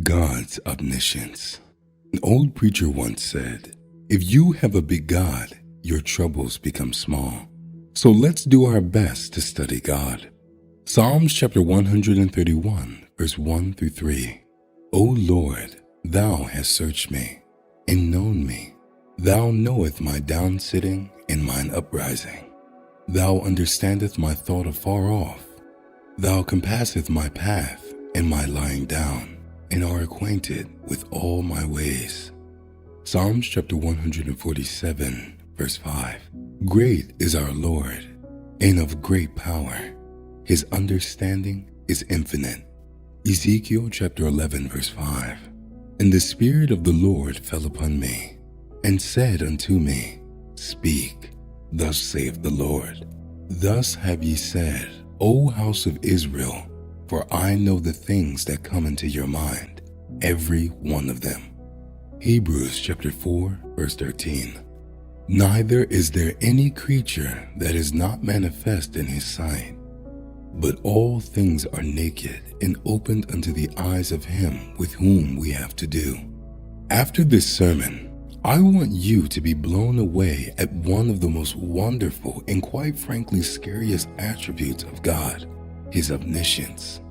God's omniscience. An old preacher once said, "If you have a big God, your troubles become small." So let's do our best to study God. Psalms chapter 131, verse 1 through 3. O Lord, thou hast searched me, and known me. Thou knowest my downsitting and mine uprising. Thou understandest my thought afar off. Thou compasseth my path and my lying down, and are acquainted with all my ways. Psalms chapter 147, verse 5. Great is our Lord, and of great power. His understanding is infinite. Ezekiel chapter 11, verse 5. And the Spirit of the Lord fell upon me, and said unto me, Speak, thus saith the Lord. Thus have ye said, O house of Israel, for I know the things that come into your mind, every one of them. Hebrews chapter 4, verse 13. Neither is there any creature that is not manifest in his sight, but all things are naked and opened unto the eyes of him with whom we have to do. After this sermon, I want you to be blown away at one of the most wonderful and quite frankly scariest attributes of God, his omniscience.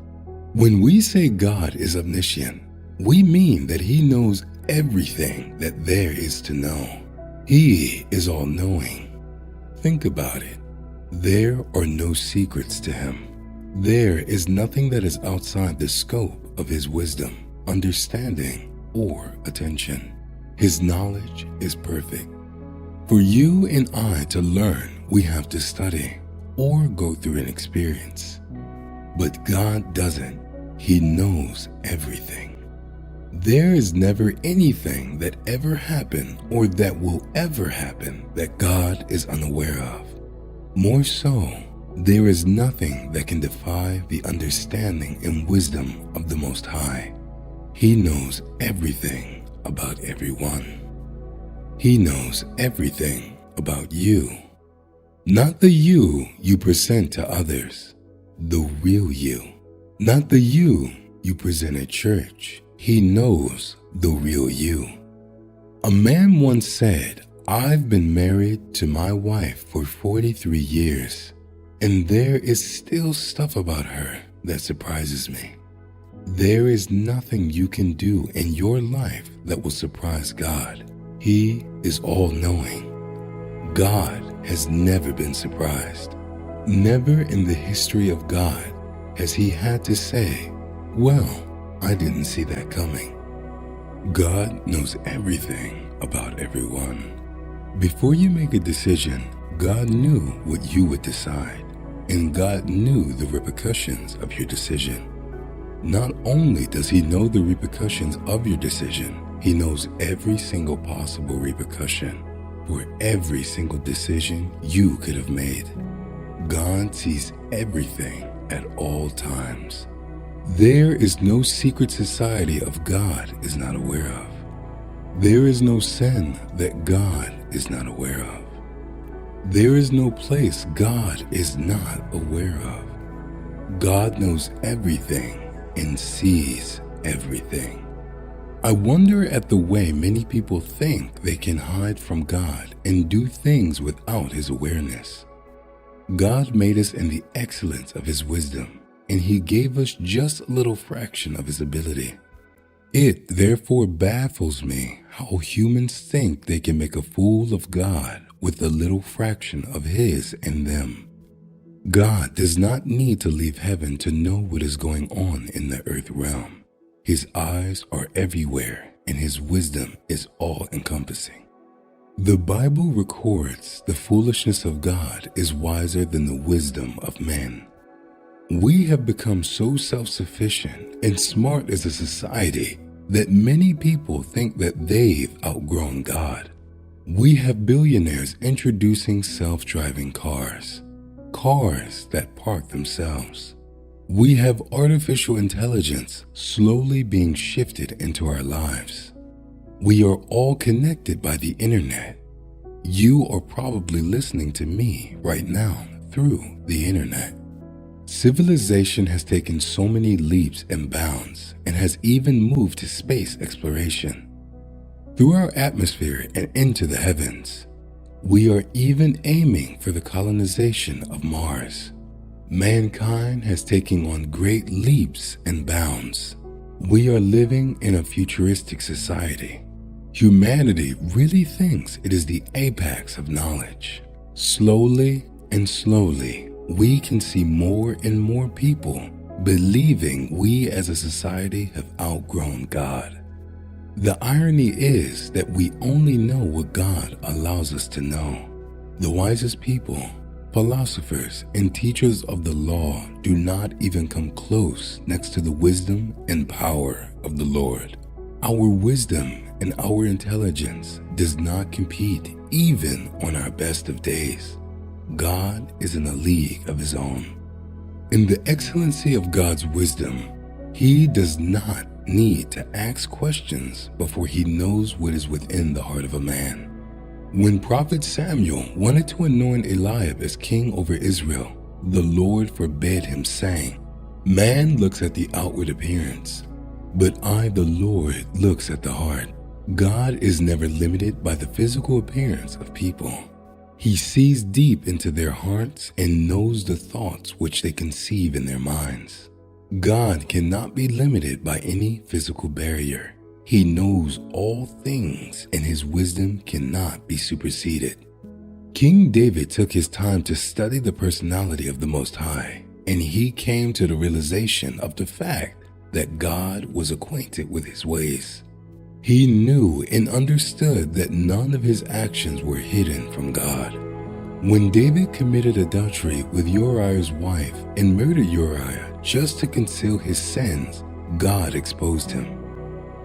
When we say God is omniscient, we mean that he knows everything that there is to know. He is all-knowing. Think about it. There are no secrets to him. There is nothing that is outside the scope of his wisdom, understanding, or attention. His knowledge is perfect. For you and I to learn, we have to study or go through an experience. But God doesn't. He knows everything. There is never anything that ever happened or that will ever happen that God is unaware of. More so, there is nothing that can defy the understanding and wisdom of the Most High. He knows everything about everyone. He knows everything about you. Not the you present to others, the real you. Not the you present at church. He knows the real you. A man once said, I've been married to my wife for 43 years, and there is still stuff about her that surprises me. There is nothing you can do in your life that will surprise God. He is all-knowing. God has never been surprised. Never in the history of God has he had to say, well, I didn't see that coming. God knows everything about everyone. Before you make a decision, God knew what you would decide, and God knew the repercussions of your decision. Not only does he know the repercussions of your decision, he knows every single possible repercussion for every single decision you could have made. God sees everything at all times. There is no secret society of God is not aware of. There is no sin that God is not aware of. There is no place God is not aware of. God knows everything and sees everything. I wonder at the way many people think they can hide from God and do things without his awareness. God made us in the excellence of his wisdom, and he gave us just a little fraction of his ability. It therefore baffles me how humans think they can make a fool of God with a little fraction of his in them. God does not need to leave heaven to know what is going on in the earth realm. His eyes are everywhere, and his wisdom is all-encompassing. The Bible records the foolishness of God is wiser than the wisdom of men. We have become so self-sufficient and smart as a society that many people think that they've outgrown God. We have billionaires introducing self-driving cars that park themselves. We have artificial intelligence slowly being shifted into our lives. We are all connected by the internet. You are probably listening to me right now through the internet. Civilization has taken so many leaps and bounds and has even moved to space exploration. Through our atmosphere and into the heavens, we are even aiming for the colonization of Mars. Mankind has taken on great leaps and bounds. We are living in a futuristic society. Humanity really thinks it is the apex of knowledge. Slowly and slowly, we can see more and more people believing we as a society have outgrown God. The irony is that we only know what God allows us to know. The wisest people, philosophers, and teachers of the law do not even come close next to the wisdom and power of the Lord. Our wisdom and our intelligence does not compete even on our best of days. God is in a league of his own. In the excellency of God's wisdom, he does not need to ask questions before he knows what is within the heart of a man. When Prophet Samuel wanted to anoint Eliab as king over Israel, the Lord forbade him, saying, "Man looks at the outward appearance, but I, the Lord, looks at the heart." God is never limited by the physical appearance of people. He sees deep into their hearts and knows the thoughts which they conceive in their minds. God cannot be limited by any physical barrier. He knows all things, and his wisdom cannot be superseded. King David took his time to study the personality of the Most High, and he came to the realization of the fact that God was acquainted with his ways. He knew and understood that none of his actions were hidden from God. When David committed adultery with Uriah's wife and murdered Uriah just to conceal his sins, God exposed him.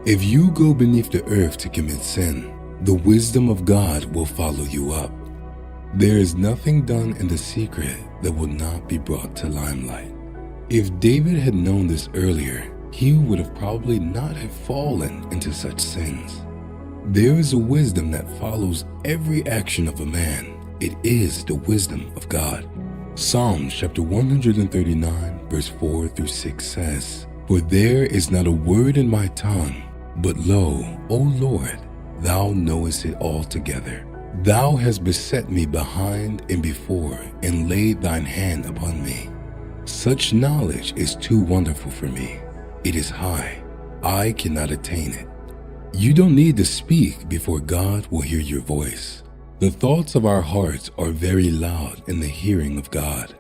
If you go beneath the earth to commit sin, the wisdom of God will follow you up. There is nothing done in the secret that will not be brought to limelight. If David had known this earlier, he would have probably not have fallen into such sins. There is a wisdom that follows every action of a man. It is the wisdom of God. Psalms chapter 139 verse 4 through 6 says, "For there is not a word in my tongue, but lo, O Lord, thou knowest it altogether. Thou hast beset me behind and before, and laid thine hand upon me. Such knowledge is too wonderful for me. It is high. I cannot attain it." You don't need to speak before God will hear your voice. The thoughts of our hearts are very loud in the hearing of God.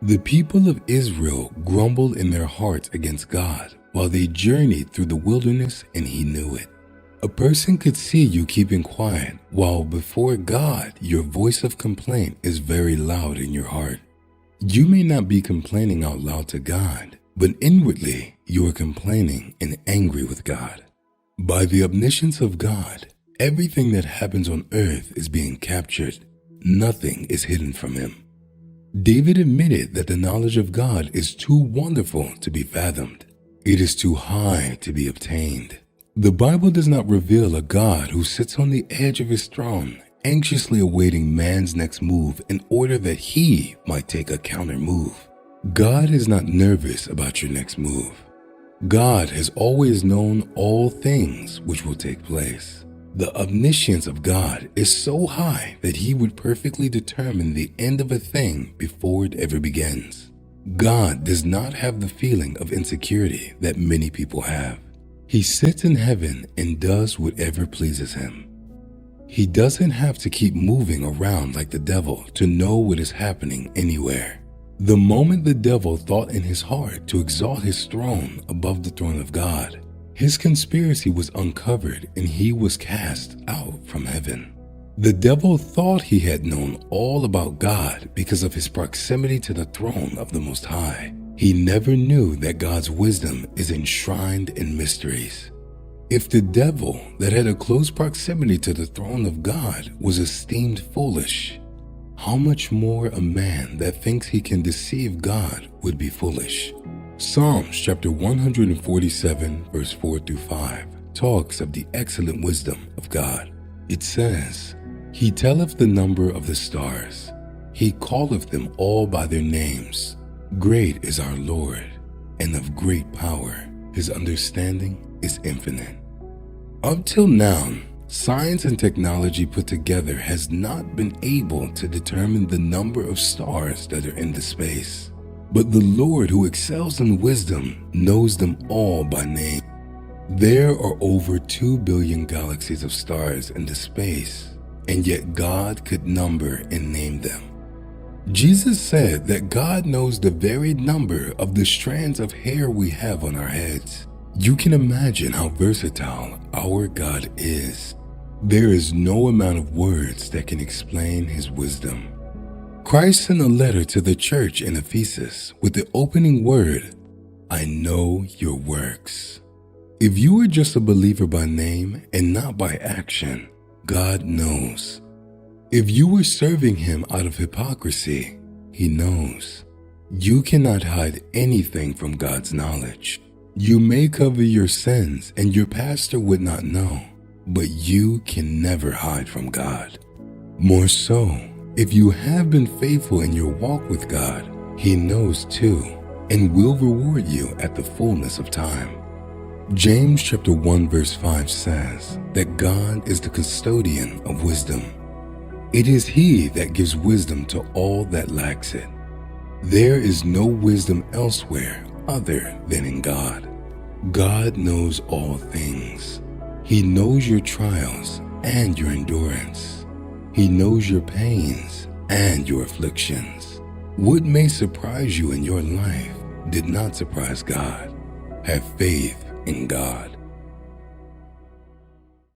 The people of Israel grumbled in their hearts against God while they journeyed through the wilderness, and he knew it. A person could see you keeping quiet while before God your voice of complaint is very loud in your heart. You may not be complaining out loud to God, but inwardly you are complaining and angry with God. By the omniscience of God, everything that happens on earth is being captured. Nothing is hidden from him. David admitted that the knowledge of God is too wonderful to be fathomed. It is too high to be obtained. The Bible does not reveal a God who sits on the edge of his throne, anxiously awaiting man's next move in order that he might take a counter move. God is not nervous about your next move. God has always known all things which will take place. The omniscience of God is so high that he would perfectly determine the end of a thing before it ever begins. God does not have the feeling of insecurity that many people have. He sits in heaven and does whatever pleases him. He doesn't have to keep moving around like the devil to know what is happening anywhere. The moment the devil thought in his heart to exalt his throne above the throne of God, his conspiracy was uncovered and he was cast out from heaven. The devil thought he had known all about God because of his proximity to the throne of the Most High. He never knew that God's wisdom is enshrined in mysteries. If the devil that had a close proximity to the throne of God was esteemed foolish, how much more a man that thinks he can deceive God would be foolish. Psalms chapter 147 verse 4 through 5 talks of the excellent wisdom of God. It says, "He telleth the number of the stars. He calleth them all by their names. Great is our Lord, and of great power. His understanding is infinite. Up till now, science and technology put together has not been able to determine the number of stars that are in the space. But the Lord, who excels in wisdom, knows them all by name. There are over 2 billion galaxies of stars in the space, and yet God could number and name them. Jesus said that God knows the very number of the strands of hair we have on our heads. You can imagine how versatile our God is. There is no amount of words that can explain His wisdom. Christ sent a letter to the church in Ephesus with the opening word, "I know your works." If you are just a believer by name and not by action, God knows. If you were serving Him out of hypocrisy, He knows. You cannot hide anything from God's knowledge. You may cover your sins and your pastor would not know, but you can never hide from God. More so, if you have been faithful in your walk with God, He knows too and will reward you at the fullness of time. James chapter 1 verse 5 says that God is the custodian of wisdom. It is He that gives wisdom to all that lacks it. There is no wisdom elsewhere other than in God. God knows all things. He knows your trials and your endurance. He knows your pains and your afflictions. What may surprise you in your life did not surprise God. Have faith in God.